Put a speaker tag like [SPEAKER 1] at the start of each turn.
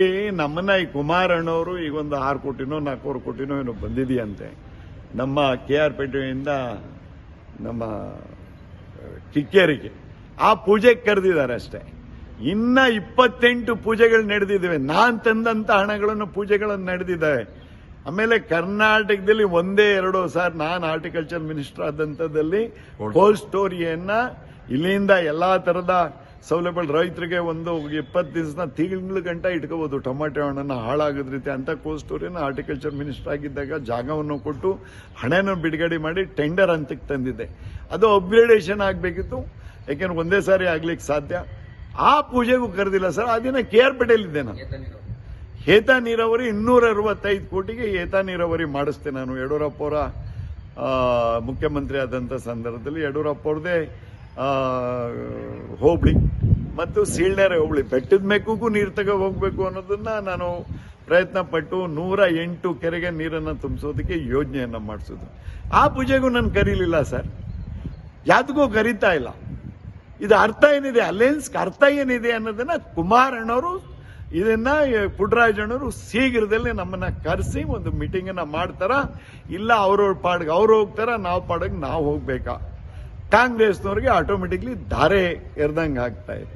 [SPEAKER 1] ನಮ್ಮನ್ನ ಈ ಕುಮಾರಣ್ಣವರು ಈಗ ಒಂದು 6 ಕೋಟಿನೋ 4 ಕೋಟಿನೋ ಏನೋ ಬಂದಿದೆಯಂತೆ. ನಮ್ಮ KR ಪೇಟೆಯಿಂದ ನಮ್ಮ ಕಿಕ್ಕೇರಿಗೆ ಆ ಪೂಜೆಗೆ ಕರೆದಿದ್ದಾರೆ ಅಷ್ಟೇ. ಇನ್ನ 28 ಪೂಜೆಗಳು ನಡೆದಿದ್ದಾವೆ. ನಾನ್ ತಂದಂತ ಹಣಗಳನ್ನು ಪೂಜೆಗಳನ್ನು ನಡೆದಿದ್ದಾವೆ. ಆಮೇಲೆ ಕರ್ನಾಟಕದಲ್ಲಿ ಒಂದೇ 2 ಸಾರಿ ನಾನು ಹಾರ್ಟಿಕಲ್ಚರ್ ಮಿನಿಸ್ಟರ್ ಆದಂತದಲ್ಲಿ ಕೋಲ್ಡ್ ಸ್ಟೋರಿಯನ್ನ ಇಲ್ಲಿಂದ ಎಲ್ಲಾ ತರದ ಸೌಲಭ್ಯಗಳು ರೈತರಿಗೆ ಒಂದು 20 ದಿವಸ ತಿಂಗಳ ಗಂಟ ಇಟ್ಕೋಬಹುದು. ಟೊಮಾಟೊ ಹಣ್ಣನ್ನು ಹಾಳಾಗದ ರೀತಿ ಅಂತ ಕೋಲ್ಡ್ ಸ್ಟೋರಿನ ಹಾರ್ಟಿಕಲ್ಚರ್ ಮಿನಿಸ್ಟರ್ ಆಗಿದ್ದಾಗ ಜಾಗವನ್ನು ಕೊಟ್ಟು ಹಣನ ಬಿಡುಗಡೆ ಮಾಡಿ ಟೆಂಡರ್ ಹಂತಕ್ಕೆ ತಂದಿದ್ದೆ. ಅದು ಅಪ್ಗ್ರೇಡೇಷನ್ ಆಗಬೇಕಿತ್ತು, ಯಾಕೆಂದ್ರೆ ಒಂದೇ ಸಾರಿ ಆಗ್ಲಿಕ್ಕೆ ಸಾಧ್ಯ. ಆ ಪೂಜೆಗೂ ಕರೆದಿಲ್ಲ ಸರ್. ಆ ದಿನ KR ಪೇಟೆಯಲ್ಲಿದ್ದೆ ನಾನು. ಹೇತಾ ನೀರಾವರಿ 265 ಕೋಟಿಗೆ ಹೇತಾ ನೀರಾವರಿ ಮಾಡಿಸ್ತೆ ನಾನು. ಯಡಿಯೂರಪ್ಪ ಅವರ ಮುಖ್ಯಮಂತ್ರಿ ಆದಂಥ ಸಂದರ್ಭದಲ್ಲಿ ಯಡಿಯೂರಪ್ಪ ಅವ್ರದೇ ಹೋಬಳಿ ಮತ್ತು ಸೀಳ್ನೆರೆ ಹೋಬಳಿ ಬೆಟ್ಟದ ಮೇಕ್ಕೂ ನೀರು ತಗೋ ಹೋಗ್ಬೇಕು ಅನ್ನೋದನ್ನ ನಾನು ಪ್ರಯತ್ನ ಪಟ್ಟು 108 ಕೆರೆಗೆ ನೀರನ್ನು ತುಂಬಿಸೋದಕ್ಕೆ ಯೋಜನೆಯನ್ನ ಮಾಡಿಸೋದು. ಆ ಪೂಜೆಗೂ ನಾನು ಕರೀಲಿಲ್ಲ ಸರ್, ಯಾವ್ದಕ್ಕೂ ಕರೀತಾ ಇಲ್ಲ. ಇದು ಅರ್ಥ ಏನಿದೆ, ಅಲಯನ್ಸ್ ಅರ್ಥ ಏನಿದೆ ಅನ್ನೋದನ್ನ ಕುಮಾರಣ್ಣವರು ಇದನ್ನ ಪುಟ್ಟರಾಜಣ್ಣವರು ಶೀಘ್ರದಲ್ಲೇ ನಮ್ಮನ್ನ ಕರೆಸಿ ಒಂದು ಮೀಟಿಂಗ್ ಅನ್ನ ಮಾಡ್ತಾರ. ಇಲ್ಲ ಅವ್ರವ್ರ ಪಾಡ್ಗೆ ಅವ್ರು ಹೋಗ್ತಾರ, ನಾವು ಪಾಡಿಗೆ ನಾವು ಹೋಗ್ಬೇಕಾ. ಕಾಂಗ್ರೆಸ್ನವ್ರಿಗೆ ಆಟೋಮೆಟಿಕ್ಲಿ ಧಾರೆ ಎರ್ದಂಗೆ ಆಗ್ತಾ ಇದೆ.